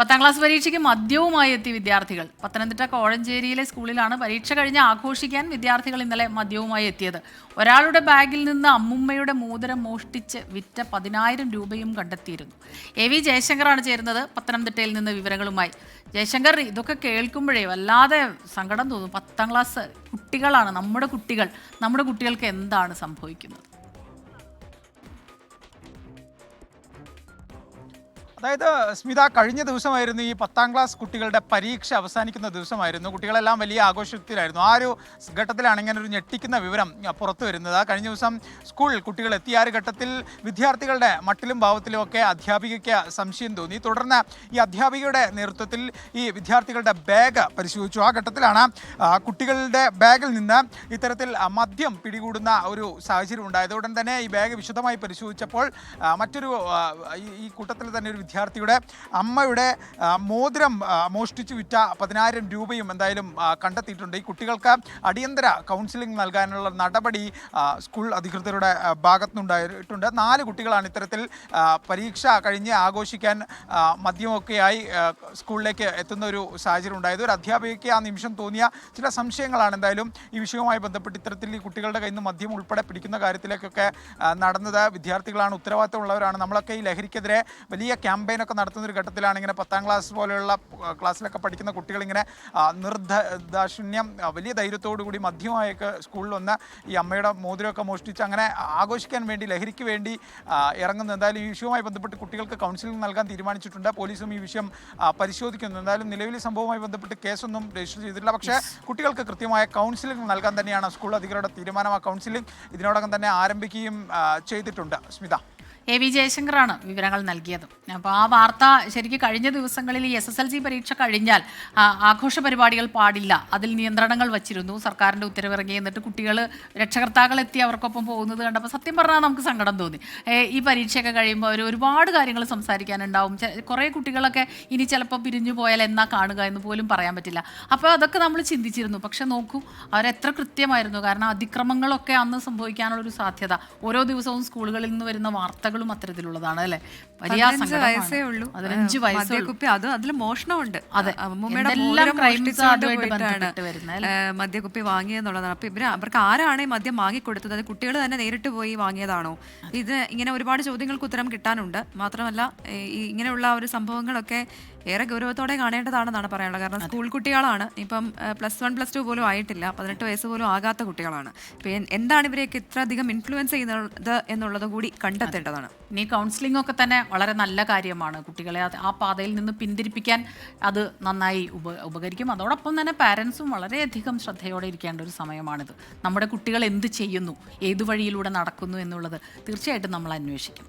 10ാം class പരീക്ഷയ്ക്ക് മദ്യവുമായി എത്തിയ വിദ്യാർത്ഥികൾ. പത്തനംതിട്ട കോഴഞ്ചേരിയിലെ സ്കൂളിലാണ് പരീക്ഷ കഴിഞ്ഞ് ആഘോഷിക്കാൻ വിദ്യാർത്ഥികൾ ഇന്നലെ മദ്യവുമായി എത്തിയത്. ഒരാളുടെ ബാഗിൽ നിന്ന് അമ്മുമ്മയുടെ മോതിരം മോഷ്ടിച്ച് വിറ്റ 10,000 രൂപയും കണ്ടെത്തിയിരുന്നു. AV ജയശങ്കറാണ് ചേരുന്നത് പത്തനംതിട്ടയിൽ നിന്ന് വിവരങ്ങളുമായി. ജയശങ്കർ, ഇതൊക്കെ കേൾക്കുമ്പോഴേ വല്ലാതെ സങ്കടം തോന്നും. 10ാം ക്ലാസ് കുട്ടികളാണ്, നമ്മുടെ കുട്ടികൾക്ക് എന്താണ് സംഭവിക്കുന്നത്? അതായത് സ്മിത, കഴിഞ്ഞ ദിവസമായിരുന്നു ഈ 10ാം ക്ലാസ് കുട്ടികളുടെ പരീക്ഷ അവസാനിക്കുന്ന ദിവസമായിരുന്നു. കുട്ടികളെല്ലാം വലിയ ആഘോഷത്തിലായിരുന്നു. ആ ഒരു ഘട്ടത്തിലാണ് ഇങ്ങനെ ഒരു ഞെട്ടിക്കുന്ന വിവരം പുറത്തു വരുന്നത്. കഴിഞ്ഞ ദിവസം സ്കൂൾ കുട്ടികൾ എത്തിയ ആ ഒരു ഘട്ടത്തിൽ വിദ്യാർത്ഥികളുടെ മട്ടിലും ഭാവത്തിലും ഒക്കെ അധ്യാപികയ്ക്ക് സംശയം തോന്നി. തുടർന്ന് ഈ അധ്യാപികയുടെ നേതൃത്വത്തിൽ ഈ വിദ്യാർത്ഥികളുടെ ബാഗ് പരിശോധിച്ചു. ആ ഘട്ടത്തിലാണ് കുട്ടികളുടെ ബാഗിൽ നിന്ന് ഇത്തരത്തിൽ മദ്യം പിടികൂടുന്ന ഒരു സാഹചര്യം ഉണ്ടായത്. ഉടൻ തന്നെ ഈ ബാഗ് വിശദമായി പരിശോധിച്ചപ്പോൾ മറ്റൊരു ഈ കൂട്ടത്തിൽ തന്നെ ഒരു വിദ്യാർത്ഥിയുടെ അമ്മയുടെ മോതിരം മോഷ്ടിച്ചു വിറ്റ 10,000 രൂപയും എന്തായാലും കണ്ടെത്തിയിട്ടുണ്ട്. ഈ കുട്ടികൾക്ക് അടിയന്തര കൗൺസിലിംഗ് നൽകാനുള്ള നടപടി സ്കൂൾ അധികൃതരുടെ ഭാഗത്തുനിന്നുണ്ടായിട്ടുണ്ട്. 4 കുട്ടികളാണ് ഇത്തരത്തിൽ പരീക്ഷ കഴിഞ്ഞ് ആഘോഷിക്കാൻ മദ്യമൊക്കെയായി സ്കൂളിലേക്ക് എത്തുന്ന ഒരു സാഹചര്യം ഉണ്ടായത്. ഒരു അധ്യാപികയ്ക്ക് ആ നിമിഷം തോന്നിയ ചില സംശയങ്ങളാണ് എന്തായാലും ഈ വിഷയവുമായി ബന്ധപ്പെട്ട് ഇത്തരത്തിൽ ഈ കുട്ടികളുടെ കയ്യിൽ നിന്ന് മദ്യം ഉൾപ്പെടെ പിടിക്കുന്ന കാര്യത്തിലേക്കൊക്കെ നടന്നത്. വിദ്യാർത്ഥികളാണ്, ഉത്തരവാദിത്തമുള്ളവരാണ്. നമ്മളൊക്കെ ഈ ലഹരിക്കെതിരെ വലിയ ക്യാമ്പയിനൊക്കെ നടത്തുന്ന ഒരു ഘട്ടത്തിലാണ് ഇങ്ങനെ 10ാം ക്ലാസ് പോലെയുള്ള ക്ലാസ്സിലൊക്കെ പഠിക്കുന്ന കുട്ടികൾ ഇങ്ങനെ നിർദാക്ഷിണ്യം വലിയ ധൈര്യത്തോടു കൂടി മദ്യമായൊക്കെ സ്കൂളിൽ വന്ന് ഈ അമ്മയുടെ മോതിരമൊക്കെ മോഷ്ടിച്ച് അങ്ങനെ ആഘോഷിക്കാൻ വേണ്ടി, ലഹരിക്ക് വേണ്ടി ഇറങ്ങുന്നു. എന്തായാലും ഈ വിഷയവുമായി ബന്ധപ്പെട്ട് കുട്ടികൾക്ക് കൗൺസിലിംഗ് നൽകാൻ തീരുമാനിച്ചിട്ടുണ്ട്. പോലീസും ഈ വിഷയം പരിശോധിക്കുന്നു. എന്തായാലും നിലവിൽ സംഭവവുമായി ബന്ധപ്പെട്ട് കേസൊന്നും രജിസ്റ്റർ ചെയ്തിട്ടില്ല. പക്ഷേ കുട്ടികൾക്ക് കൃത്യമായ കൗൺസിലിംഗ് നൽകാൻ തന്നെയാണ് സ്കൂൾ അധികൃതരുടെ തീരുമാനം. ആ കൗൺസിലിംഗ് ഇതിനോടകം തന്നെ ആരംഭിക്കുകയും ചെയ്തിട്ടുണ്ട്. സ്മിത, AV ജയശങ്കറാണ് വിവരങ്ങൾ നൽകിയത്. അപ്പോൾ ആ വാർത്ത ശരിക്കും കഴിഞ്ഞ ദിവസങ്ങളിൽ ഈ SSLC പരീക്ഷ കഴിഞ്ഞാൽ ആഘോഷ പരിപാടികൾ പാടില്ല, അതിൽ നിയന്ത്രണങ്ങൾ വച്ചിരുന്നു. സർക്കാരിൻ്റെ ഉത്തരവിറങ്ങി. എന്നിട്ട് കുട്ടികൾ രക്ഷകർത്താക്കളെത്തി അവർക്കൊപ്പം പോകുന്നത് കണ്ടപ്പോൾ സത്യം പറഞ്ഞാൽ നമുക്ക് സങ്കടം തോന്നി. ഈ പരീക്ഷയൊക്കെ കഴിയുമ്പോൾ അവർ ഒരുപാട് കാര്യങ്ങൾ സംസാരിക്കാനുണ്ടാവും. കുറേ കുട്ടികളൊക്കെ ഇനി ചിലപ്പോൾ പിരിഞ്ഞു പോയാൽ എന്നാ കാണുക എന്ന് പോലും പറയാൻ പറ്റില്ല. അപ്പോൾ അതൊക്കെ നമ്മൾ ചിന്തിച്ചിരുന്നു. പക്ഷെ നോക്കൂ, അവരെത്ര കൃത്യമായിരുന്നു. കാരണം അതിക്രമങ്ങളൊക്കെ അന്ന് സംഭവിക്കാനുള്ളൊരു സാധ്യത ഓരോ ദിവസവും സ്കൂളുകളിൽ നിന്ന് വരുന്ന വാർത്തകൾ അത്തരത്തിലുള്ളതാണ് അല്ലേ? വലിയ 15 വയസ്സേ ഉള്ളൂ. 15 വയസ്സുകുപ്പി, അത് അതിൽ മോഷണമുണ്ട്. അതെ, മദ്യക്കുപ്പി വാങ്ങിയെന്നുള്ളതാണ്. അപ്പൊ അവർക്ക് ആരാണ് മദ്യം വാങ്ങിക്കൊടുത്തത്? അത് കുട്ടികൾ തന്നെ നേരിട്ട് പോയി വാങ്ങിയതാണോ? ഇത് ഇങ്ങനെ ഒരുപാട് ചോദ്യങ്ങൾക്ക് ഉത്തരം കിട്ടാനുണ്ട്. മാത്രമല്ല ഇങ്ങനെയുള്ള ഒരു സംഭവങ്ങളൊക്കെ ഏറെ ഗൗരവത്തോടെ കാണേണ്ടതാണെന്നാണ് പറയാനുള്ളത്. കാരണം സ്കൂൾ കുട്ടികളാണ്. ഇപ്പം +1 +2 പോലും ആയിട്ടില്ല, 18 വയസ്സ് പോലും ആകാത്ത കുട്ടികളാണ്. ഇപ്പം എന്താണ് ഇവരെയൊക്കെ ഇത്ര അധികം ഇൻഫ്ലുവൻസ് ചെയ്യുന്നത് എന്നുള്ളത് കൂടി കണ്ടെത്തേണ്ടതാണ്. ഇനി കൗൺസിലിംഗ് ഒക്കെ തന്നെ വളരെ നല്ല കാര്യമാണ്. കുട്ടികളെ ആ പാതയിൽ നിന്ന് പിന്തിരിപ്പിക്കാൻ അത് നന്നായി ഉപകരിക്കും. അതോടൊപ്പം തന്നെ പാരൻസും വളരെയധികം ശ്രദ്ധയോടെ ഇരിക്കേണ്ട ഒരു സമയമാണിത്. നമ്മുടെ കുട്ടികൾ എന്ത് ചെയ്യുന്നു, ഏതു വഴിയിലൂടെ നടക്കുന്നു എന്നുള്ളത് തീർച്ചയായിട്ടും നമ്മൾ അന്വേഷിക്കും.